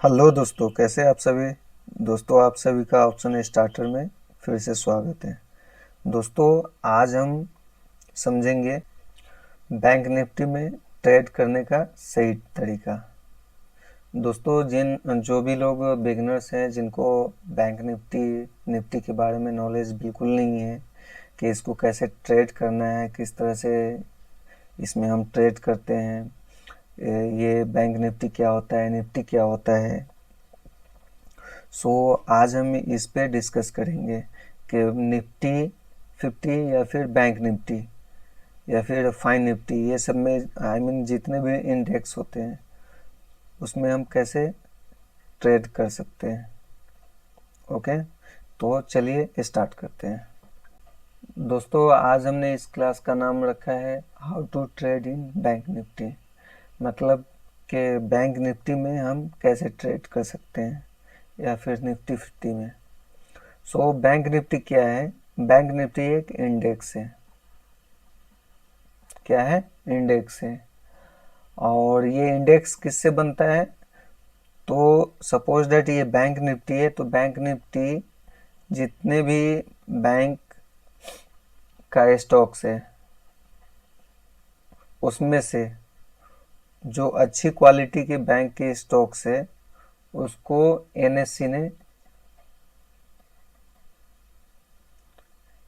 Hello दोस्तों, कैसे आप सभी। दोस्तों, आप सभी का ऑप्शन स्टार्टर में फिर से स्वागत है। दोस्तों, आज हम समझेंगे बैंक निफ्टी में ट्रेड करने का सही तरीका। दोस्तों, जो भी लोग बिगनर्स हैं, जिनको बैंक निफ्टी के बारे में नॉलेज बिल्कुल नहीं है कि इसको कैसे ट्रेड करना है, किस तरह से इसमें हम ट्रेड करते हैं, ये बैंक निफ्टी क्या होता है, निफ्टी क्या होता है, आज हम इस पे डिस्कस करेंगे कि निफ्टी 50 या फिर बैंक निफ्टी या फिर फाइन निफ्टी, ये सब में जितने भी इंडेक्स होते हैं उसमें हम कैसे ट्रेड कर सकते हैं। ओके, तो चलिए स्टार्ट करते हैं। दोस्तों, आज हमने इस क्लास का नाम रखा है how to trade in bank Nifty, मतलब कि बैंक निफ्टी में हम कैसे ट्रेड कर सकते हैं या फिर निफ्टी 50 में। बैंक निफ्टी क्या है? बैंक निफ्टी एक इंडेक्स है। क्या है? इंडेक्स है। और ये इंडेक्स किससे बनता है? तो सपोज दैट ये बैंक निफ्टी है, तो बैंक निफ्टी जितने भी बैंक का स्टॉक्स है उसमें से जो अच्छी क्वालिटी के बैंक के स्टॉक्स है उसको एनएससी ने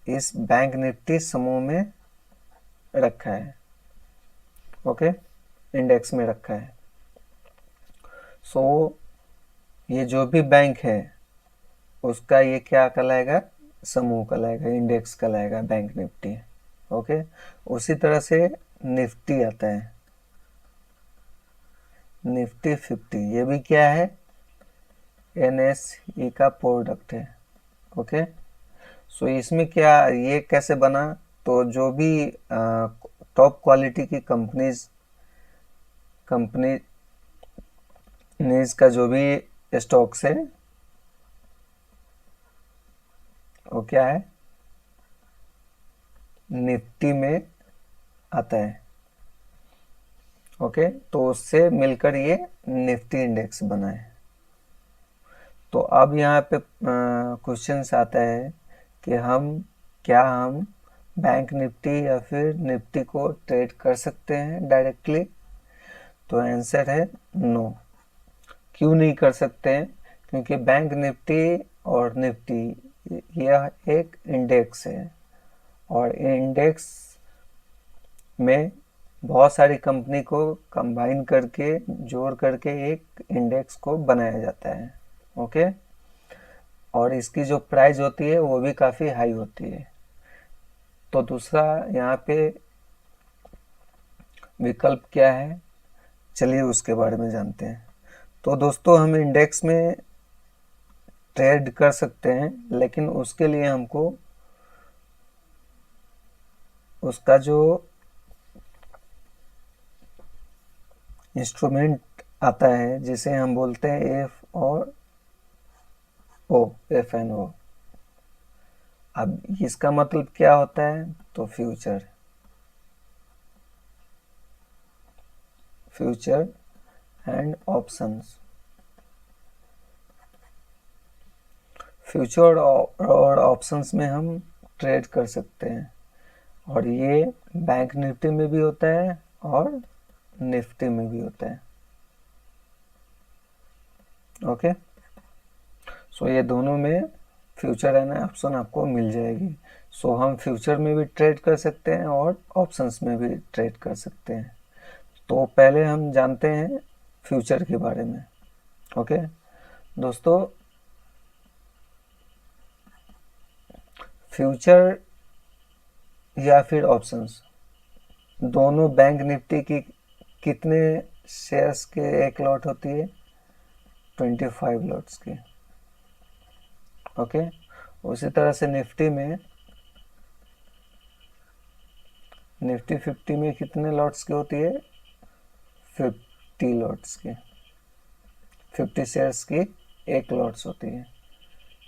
इस बैंक निफ्टी समूह में रखा है। ओके, इंडेक्स में रखा है। ये जो भी बैंक है उसका ये क्या कहलाएगा? समूह कहलाएगा, इंडेक्स कहलाएगा बैंक निफ्टी। ओके, उसी तरह से निफ्टी आता है, निफ्टी 50, ये भी क्या है? एनएसई का प्रोडक्ट है। ओके, इसमें क्या, ये कैसे बना? तो जो भी टॉप क्वालिटी की कंपनीज का जो भी स्टॉक्स है वो क्या है? निफ्टी में आता है। ओके, तो उससे मिलकर ये निफ्टी इंडेक्स बना है। तो अब यहाँ पे क्वेश्चन आता है कि हम बैंक निफ्टी या फिर निफ्टी को ट्रेड कर सकते हैं डायरेक्टली? तो आंसर है नो। क्यों नहीं कर सकते हैं? क्योंकि बैंक निफ्टी और निफ्टी यह एक इंडेक्स है, और इंडेक्स में बहुत सारी कंपनी को कंबाइन करके जोड़ करके एक इंडेक्स को बनाया जाता है। ओके, और इसकी जो प्राइस होती है वो भी काफ़ी हाई होती है। तो दूसरा यहाँ पे विकल्प क्या है, चलिए उसके बारे में जानते हैं। तो दोस्तों, हम इंडेक्स में ट्रेड कर सकते हैं, लेकिन उसके लिए हमको उसका जो इंस्ट्रूमेंट आता है जिसे हम बोलते हैं एफ और ओ, एफ एन ओ। अब इसका मतलब क्या होता है? तो फ्यूचर एंड ऑप्शंस। फ्यूचर और ऑप्शंस में हम ट्रेड कर सकते हैं, और ये बैंक निफ्टी में भी होता है और निफ्टी में भी होता है। ओके, ये दोनों में फ्यूचर एंड ऑप्शन आपको मिल जाएगी। हम फ्यूचर में भी ट्रेड कर सकते हैं और ऑप्शंस में भी ट्रेड कर सकते हैं। तो पहले हम जानते हैं फ्यूचर के बारे में। ओके दोस्तों, फ्यूचर या फिर ऑप्शंस दोनों बैंक निफ्टी की कितने शेयर्स के एक लॉट होती है? 25 लॉट्स की। ओके, उसी तरह से निफ्टी 50 में कितने लॉट्स की होती है? 50 लॉट्स की। 50 शेयर्स की एक लॉट्स होती है,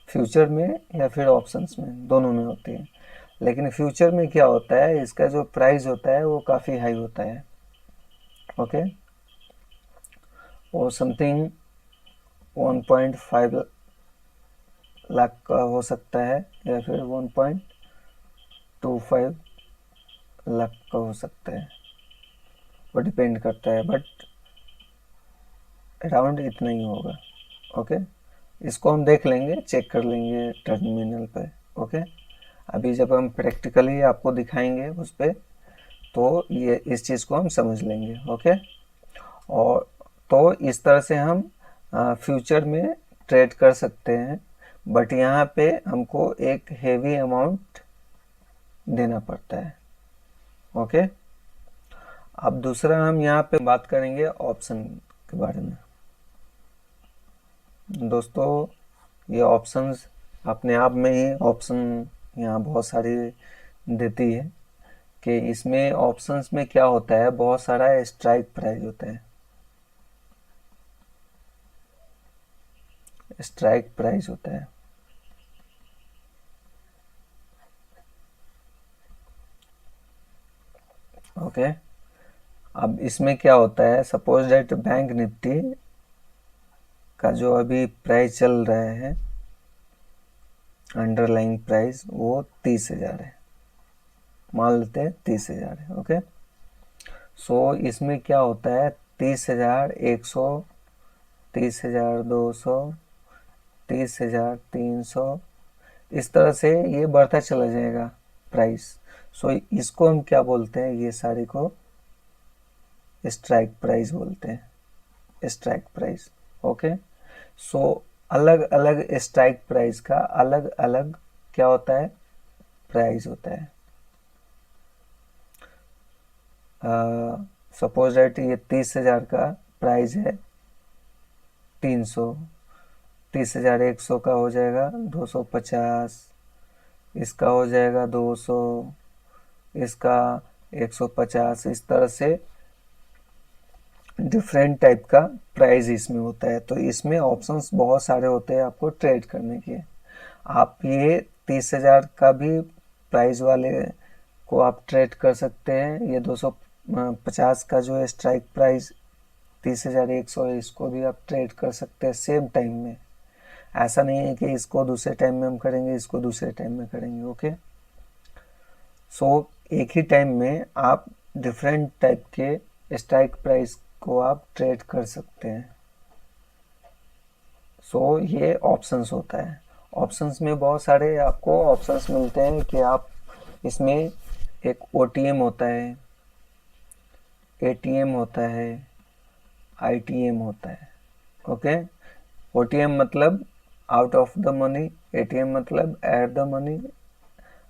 फ्यूचर में या फिर ऑप्शंस में, दोनों में होती है। लेकिन फ्यूचर में क्या होता है, इसका जो प्राइस होता है वो काफ़ी हाई होता है। ओके, वो समथिंग 1.5 लाख का हो सकता है या फिर 1.25 लाख का हो सकता है, वो डिपेंड करता है, बट अराउंड इतना ही होगा। ओके, इसको हम देख लेंगे, चेक कर लेंगे टर्मिनल पर। ओके, अभी जब हम प्रैक्टिकली आपको दिखाएंगे उस पर, तो ये इस चीज़ को हम समझ लेंगे। ओके, और तो इस तरह से हम फ्यूचर में ट्रेड कर सकते हैं, बट यहाँ पे हमको एक हेवी अमाउंट देना पड़ता है। ओके, अब दूसरा हम यहाँ पे बात करेंगे ऑप्शन के बारे में। दोस्तों, ये ऑप्शंस अपने आप में ही ऑप्शन यहाँ बहुत सारी देती है कि इसमें ऑप्शंस में क्या होता है, बहुत सारा स्ट्राइक प्राइस होता है। स्ट्राइक प्राइस होता है। ओके, अब इसमें क्या होता है, सपोज दैट बैंक निफ्टी का जो अभी प्राइस चल रहा है, अंडरलाइंग प्राइस, वो 30,000 है, मान लेते हैं 30,000 है। ओके, सो इसमें क्या होता है, 30,100, 30,200, 30,300, इस तरह से ये बढ़ता चला जाएगा प्राइस। सो इसको हम क्या बोलते हैं, ये सारी को स्ट्राइक प्राइस बोलते हैं, स्ट्राइक प्राइस। ओके, सो अलग अलग स्ट्राइक प्राइस का अलग अलग क्या होता है, प्राइस होता है। सपोज दैट ये 30,000 का प्राइस है, 300, 30,100 का हो जाएगा 250, इसका हो जाएगा 200, इसका 150, इस तरह से डिफरेंट टाइप का प्राइस इसमें होता है। तो इसमें ऑप्शंस बहुत सारे होते हैं आपको ट्रेड करने के। आप ये 30,000 का भी प्राइस वाले को आप ट्रेड कर सकते हैं, ये 250 का जो है स्ट्राइक प्राइस 30,100 है, इसको भी आप ट्रेड कर सकते हैं सेम टाइम में। ऐसा नहीं है कि इसको दूसरे टाइम में हम करेंगे, इसको दूसरे टाइम में करेंगे। ओके, सो एक ही टाइम में आप डिफरेंट टाइप के स्ट्राइक प्राइस को आप ट्रेड कर सकते हैं। सो ये ऑप्शंस होता है। ऑप्शंस में बहुत सारे आपको ऑप्शंस मिलते हैं कि आप इसमें एक OTM होता है, ATM होता है, ITM होता है। ओके, OTM मतलब out of the money, ATM मतलब एट द मनी,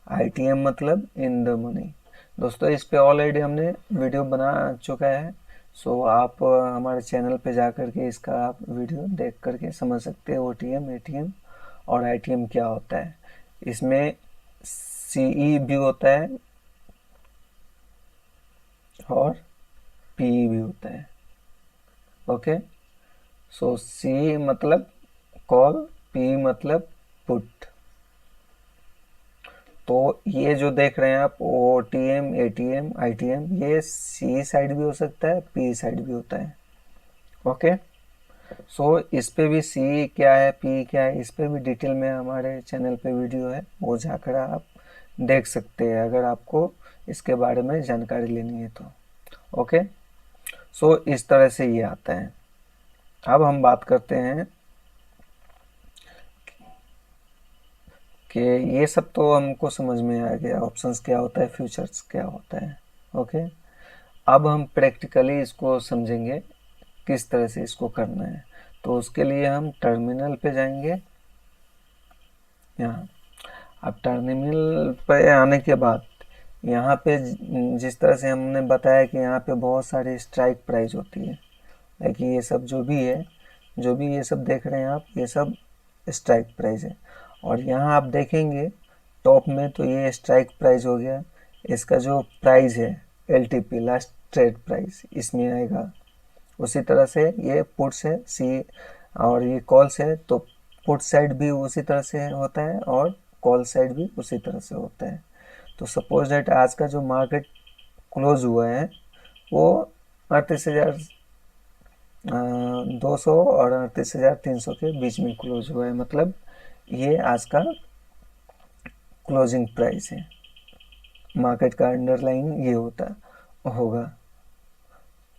ITM मतलब इन द मनी। दोस्तों, इस पे ऑलरेडी हमने वीडियो बना चुका है, सो आप हमारे चैनल पे जा कर के इसका आप वीडियो देख करके समझ सकते हैं OTM, ATM और ITM क्या होता है। इसमें CE भी होता है और PE भी होता है। ओके, सो CE मतलब कॉल, PE मतलब पुट। तो ये जो देख रहे हैं आप OTM, ATM, ITM, ये CE साइड भी हो सकता है, PE साइड भी होता है। ओके, सो इस पे भी CE क्या है, PE क्या है, इस पे भी डिटेल में हमारे चैनल पे वीडियो है, वो जाकर आप देख सकते हैं अगर आपको इसके बारे में जानकारी लेनी है तो। ओके, सो इस तरह से ये आता है। अब हम बात करते हैं कि ये सब तो हमको समझ में आ गया, ऑप्शंस क्या होता है, फ्यूचर्स क्या होता है। ओके, अब हम प्रैक्टिकली इसको समझेंगे किस तरह से इसको करना है। तो उसके लिए हम टर्मिनल पे जाएंगे। यहाँ अब टर्मिनल पे आने के बाद यहाँ पे जिस तरह से हमने बताया कि यहाँ पे बहुत सारी स्ट्राइक प्राइस होती है, लाइक ये सब जो भी है, जो भी ये सब देख रहे हैं आप, ये सब स्ट्राइक प्राइस है। और यहाँ आप देखेंगे टॉप में, तो ये स्ट्राइक प्राइस हो गया, इसका जो प्राइस है LTP, लास्ट ट्रेड प्राइस, इसमें आएगा। उसी तरह से ये पुट्स है सी, और ये कॉल्स है, तो पुट साइड भी उसी तरह से होता है और कॉल साइड भी उसी तरह से होता है। तो सपोज दैट आज का जो मार्केट क्लोज हुआ है वो 38,000 200 और 38,300 के बीच में क्लोज हुआ है, मतलब ये आज का क्लोजिंग प्राइस है। मार्केट का अंडरलाइन ये होता होगा।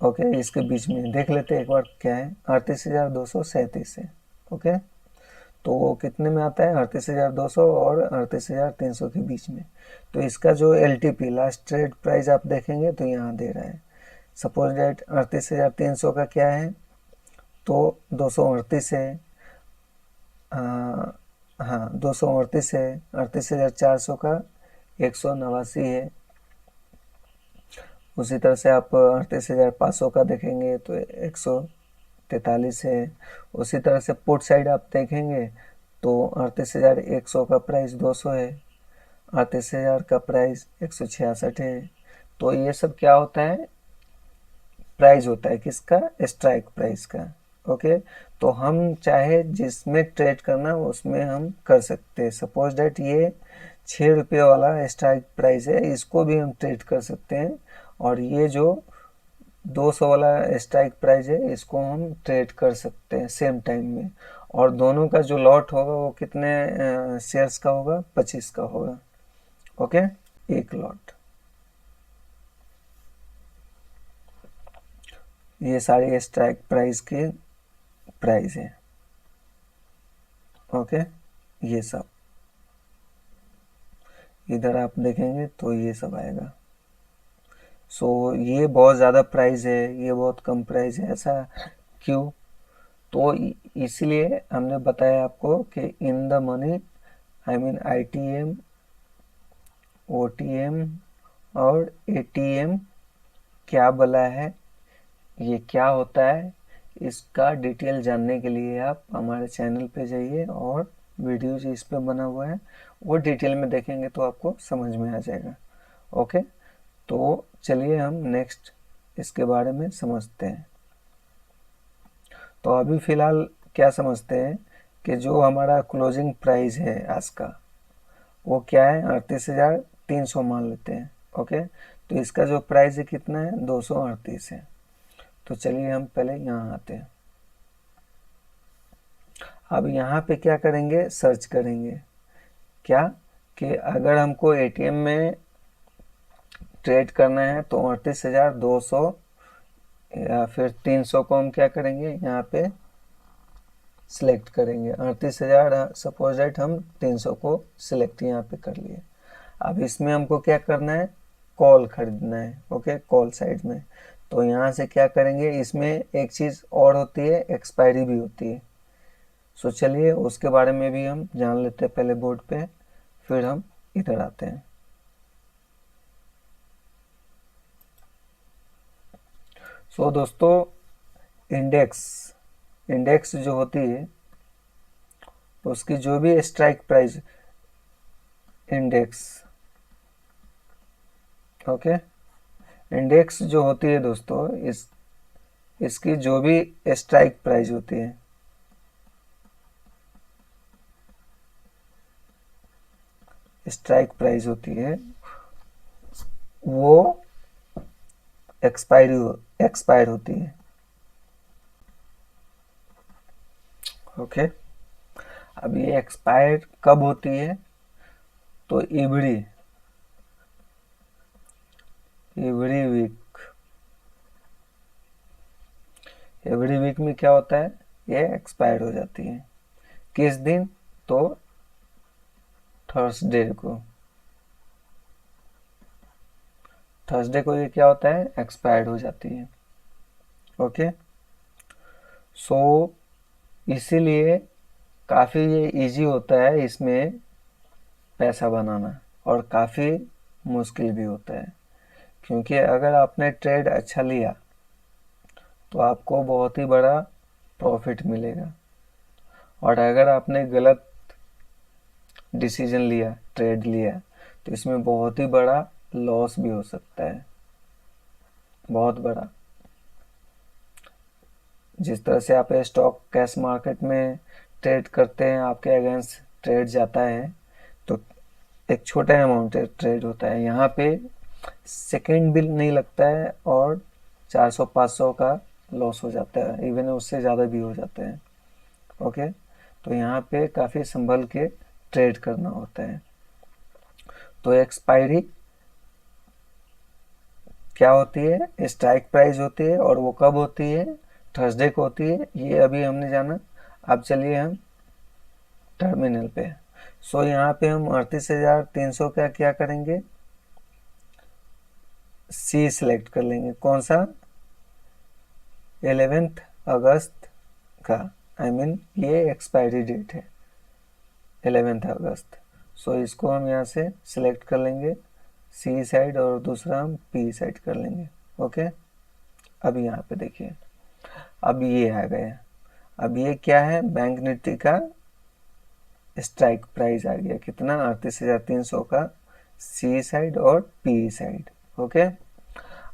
ओके, इसके बीच में देख लेते हैं एक बार क्या है। 38,237 है। ओके, तो वो कितने में आता है? 38,200 और 38,300 के बीच में। तो इसका जो LTP लास्ट ट्रेड प्राइस आप देखेंगे तो यहाँ दे रहा है। सपोज डेट 38,300 का क्या है, तो 238 है। हाँ, 238 है। 38,400 का 189 है। उसी तरह से आप 38,500 का देखेंगे तो 143 है। उसी तरह से पुट साइड आप देखेंगे तो 38,100 का प्राइस 200 है। 38,000 का प्राइस 166 है। तो ये सब क्या होता है? प्राइस होता है किसका? स्ट्राइक प्राइस का। ओके, तो हम चाहे जिसमें ट्रेड करना उसमें हम कर सकते हैं। सपोज डेट ये 6 रुपये वाला स्ट्राइक प्राइस है, इसको भी हम ट्रेड कर सकते हैं। और ये जो 200 वाला स्ट्राइक प्राइस है, इसको हम ट्रेड कर सकते हैं सेम टाइम में। और दोनों का जो लॉट होगा वो कितने शेयर्स का होगा? 25 का होगा। ओके, एक लॉट। ये सारी स्ट्राइक प्राइस के प्राइस है। ओके, ये सब इधर आप देखेंगे तो ये सब आएगा। सो ये बहुत ज़्यादा प्राइस है, ये बहुत कम प्राइस है, ऐसा क्यों? तो इसलिए हमने बताया आपको कि in the money, I mean ITM, OTM और ATM क्या बोला है, ये क्या होता है, इसका डिटेल जानने के लिए आप हमारे चैनल पे जाइए और वीडियोज इस पे बना हुआ है, वो डिटेल में देखेंगे तो आपको समझ में आ जाएगा। ओके, तो चलिए हम नेक्स्ट इसके बारे में समझते हैं। तो अभी फ़िलहाल क्या समझते हैं कि जो हमारा क्लोजिंग प्राइस है आज का, वो क्या है? 38,300 मान लेते हैं। ओके, तो इसका जो प्राइस है कितना है? 238 है। तो चलिए हम पहले यहाँ आते हैं। अब यहाँ पे क्या करेंगे? सर्च करेंगे क्या कि अगर हमको ATM में ट्रेड करना है तो 38,200 या फिर 300 को हम क्या करेंगे? यहाँ पे सिलेक्ट करेंगे। 38,000 सपोज दैट हम 300 को सिलेक्ट यहाँ पे कर लिए। अब इसमें हमको क्या करना है? कॉल खरीदना है। ओके, कॉल साइड में। तो यहाँ से क्या करेंगे? इसमें एक चीज़ और होती है, एक्सपायरी भी होती है। सो चलिए उसके बारे में भी हम जान लेते हैं पहले बोर्ड पे, फिर हम इधर आते हैं। सो दोस्तों, इंडेक्स इंडेक्स जो होती है उसकी जो भी strike price index, okay, index जो होती है दोस्तों, इसकी जो भी स्ट्राइक प्राइस होती है, स्ट्राइक प्राइस होती है, वो एक्सपायर होती है। ओके, अब ये एक्सपायर कब होती है? तो एवरी एवरी वीक में क्या होता है? ये एक्सपायर हो जाती है। किस दिन? तो थर्सडे को। थर्सडे को ये क्या होता है? एक्सपायर्ड हो जाती है। ओके, सो इसीलिए काफ़ी ये इजी होता है इसमें पैसा बनाना, और काफ़ी मुश्किल भी होता है, क्योंकि अगर आपने ट्रेड अच्छा लिया तो आपको बहुत ही बड़ा प्रॉफिट मिलेगा, और अगर आपने गलत डिसीजन लिया, ट्रेड लिया, तो इसमें बहुत ही बड़ा लॉस भी हो सकता है, बहुत बड़ा। जिस तरह से आप स्टॉक कैश मार्केट में ट्रेड करते हैं, आपके अगेंस्ट ट्रेड जाता है तो एक छोटा अमाउंट ट्रेड होता है, यहाँ पे सेकंड भी नहीं लगता है और 400-500 का लॉस हो जाता है, इवन उससे ज़्यादा भी हो जाते हैं। ओके, तो यहाँ पे काफ़ी संभल के ट्रेड करना होता है। तो एक्सपायरी क्या होती है, स्ट्राइक प्राइस होती है, और वो कब होती है, थर्सडे को होती है, ये अभी हमने जाना। अब चलिए हम टर्मिनल पे। सो यहाँ पे हम 38,300 का क्या करेंगे, सी सिलेक्ट कर लेंगे। कौन सा, 11 अगस्त का, आई मीन ये एक्सपायरी डेट है 11 अगस्त। सो इसको हम यहाँ से सिलेक्ट कर लेंगे सी साइड, और दूसरा हम पी साइड कर लेंगे। ओके, अब यहाँ पे देखिए, अब ये आ गया। अब ये क्या है, बैंक निफ्टी का स्ट्राइक प्राइस आ गया कितना, 38,300 का सी साइड और पी साइड। ओके,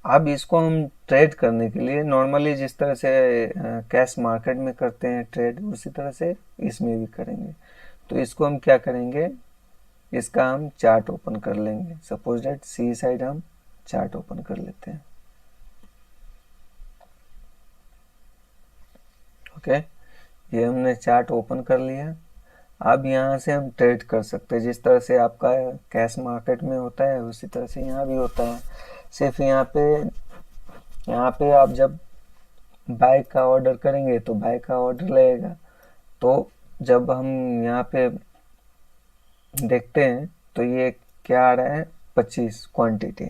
अब इसको हम ट्रेड करने के लिए नॉर्मली जिस तरह से कैश मार्केट में करते हैं ट्रेड, उसी तरह से इसमें भी करेंगे। तो इसको हम क्या करेंगे, इसका हम चार्ट ओपन कर लेंगे। सपोज डेट सी साइड हम चार्ट ओपन कर लेते हैं। ओके, ये हमने चार्ट ओपन कर लिया। अब यहाँ से हम ट्रेड कर सकते हैं, जिस तरह से आपका कैश मार्केट में होता है उसी तरह से यहाँ भी होता है। सिर्फ यहाँ पे आप जब बाय का ऑर्डर करेंगे तो बाय का ऑर्डर लगेगा। तो जब हम यहाँ पे देखते हैं तो ये क्या आ रहा है, 25 क्वांटिटी।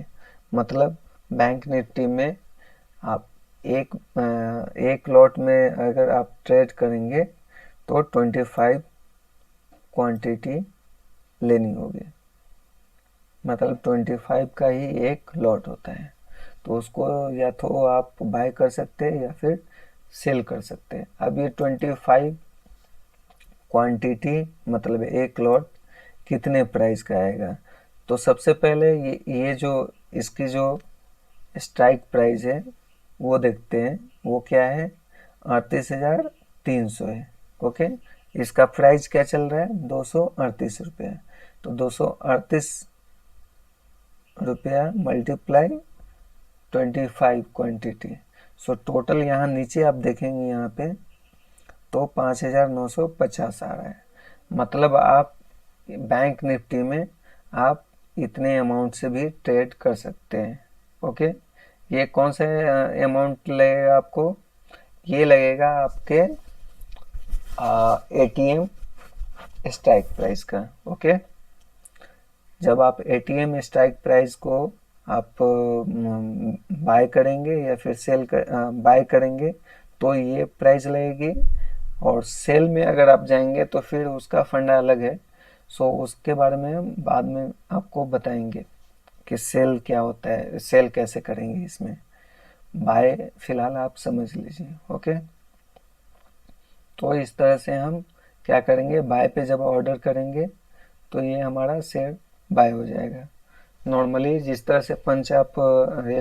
मतलब बैंक निफ्टी में आप एक लॉट में अगर आप ट्रेड करेंगे तो 25 क्वांटिटी लेनी होगी। मतलब 25 का ही एक लॉट होता है। तो उसको या तो आप बाय कर सकते हैं या फिर सेल कर सकते हैं। अब ये 25 क्वांटिटी मतलब एक लॉट कितने प्राइस का आएगा। तो सबसे पहले ये जो इसकी जो स्ट्राइक प्राइस है वो देखते हैं, वो क्या है, 38,300 है। ओके, इसका प्राइस क्या चल रहा है, 238 रुपये। तो 238 रुपया मल्टीप्लाई 25 क्वांटिटी। सो टोटल यहाँ नीचे आप देखेंगे यहाँ पे तो 5,950 आ रहा है। मतलब आप बैंक निफ्टी में आप इतने अमाउंट से भी ट्रेड कर सकते हैं। ओके, ये कौन सा अमाउंट लगेगा आपको, ये लगेगा आपके एटीएम स्ट्राइक प्राइस का। ओके, जब आप एटीएम स्ट्राइक प्राइस को आप बाय करेंगे या फिर बाय करेंगे तो ये प्राइस लगेगी, और सेल में अगर आप जाएंगे तो फिर उसका फंडा अलग है। सो उसके बारे में हम बाद में आपको बताएंगे कि सेल क्या होता है, सेल कैसे करेंगे इसमें। बाय फिलहाल आप समझ लीजिए। ओके, तो इस तरह से हम क्या करेंगे, बाय पे जब ऑर्डर करेंगे तो ये हमारा शेयर बाय हो जाएगा। नॉर्मली जिस तरह से पंच आप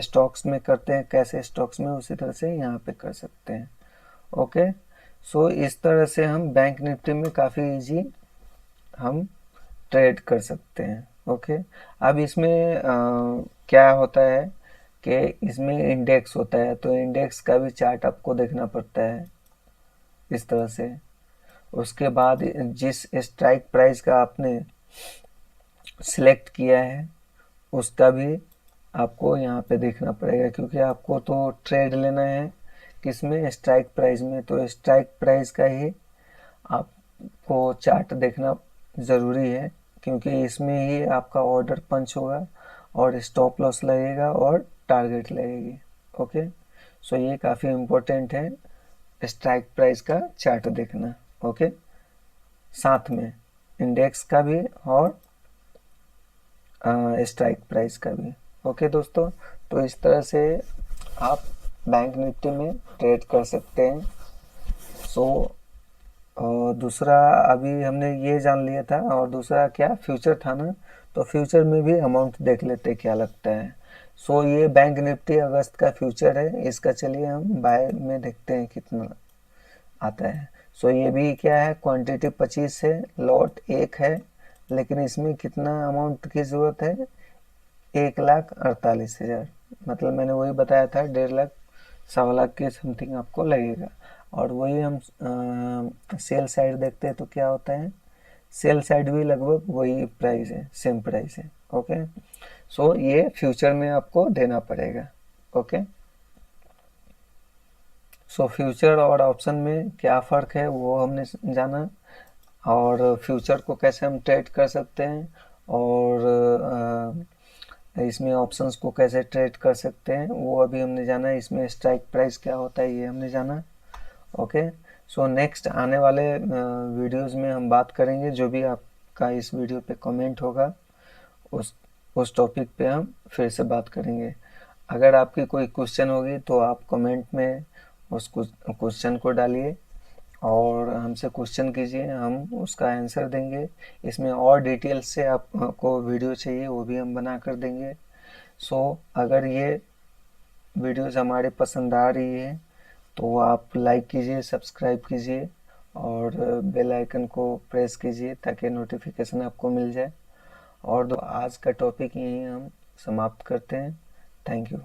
स्टॉक्स में करते हैं, कैसे स्टॉक्स में, उसी तरह से यहाँ पे कर सकते हैं। ओके, सो इस तरह से हम बैंक निफ्टी में काफ़ी इजी हम ट्रेड कर सकते हैं। ओके, अब इसमें क्या होता है कि इसमें इंडेक्स होता है, तो इंडेक्स का भी चार्ट आपको देखना पड़ता है इस तरह से। उसके बाद जिस स्ट्राइक प्राइस का आपने सिलेक्ट किया है उसका भी आपको यहाँ पे देखना पड़ेगा, क्योंकि आपको तो ट्रेड लेना है किसमें, स्ट्राइक प्राइस में। तो स्ट्राइक प्राइस का ही आपको चार्ट देखना ज़रूरी है, क्योंकि इसमें ही आपका ऑर्डर पंच होगा और स्टॉप लॉस लगेगा और टारगेट लगेगी। ओके, सो ये काफ़ी इम्पोर्टेंट है स्ट्राइक प्राइस का चार्ट देखना। ओके, साथ में इंडेक्स का भी और स्ट्राइक प्राइस का भी। ओके दोस्तों, तो इस तरह से आप बैंक निफ्टी में ट्रेड कर सकते हैं। सो दूसरा अभी हमने ये जान लिया था, और दूसरा क्या फ्यूचर था ना, तो फ्यूचर में भी अमाउंट देख लेते क्या लगता है। सो ये बैंक निफ्टी अगस्त का फ्यूचर है, इसका चलिए हम बाय में देखते हैं कितना आता है। सो ये भी क्या है, क्वांटिटी 25 है, लॉट 1 है, लेकिन इसमें कितना अमाउंट की ज़रूरत है, 1,48,000। मतलब मैंने वही बताया था 1,50,000 1.25 लाख के समथिंग आपको लगेगा। और वही हम सेल साइड देखते हैं तो क्या होता है, सेल साइड भी लगभग वही प्राइस है, सेम प्राइस है। ओके, सो ये फ्यूचर में आपको देना पड़ेगा। ओके, सो फ्यूचर और ऑप्शन में क्या फ़र्क है वो हमने जाना, और फ्यूचर को कैसे हम ट्रेड कर सकते हैं, और इसमें ऑप्शंस को कैसे ट्रेड कर सकते हैं वो अभी हमने जाना। इसमें स्ट्राइक प्राइस क्या होता है ये हमने जाना। ओके, सो नेक्स्ट आने वाले वीडियोस में हम बात करेंगे, जो भी आपका इस वीडियो पे कमेंट होगा उस उस टॉपिक पे हम फिर से बात करेंगे। अगर आपकी कोई क्वेश्चन होगी तो आप कमेंट में उस क्वेश्चन को डालिए और हमसे क्वेश्चन कीजिए, हम उसका आंसर देंगे। इसमें और डिटेल से आपको वीडियो चाहिए वो भी हम बना कर देंगे। सो अगर ये वीडियोस हमारे पसंद आ रही है तो आप लाइक कीजिए, सब्सक्राइब कीजिए और बेल आइकन को प्रेस कीजिए ताकि नोटिफिकेशन आपको मिल जाए। और आज का टॉपिक यहीं हम समाप्त करते हैं। Thank you.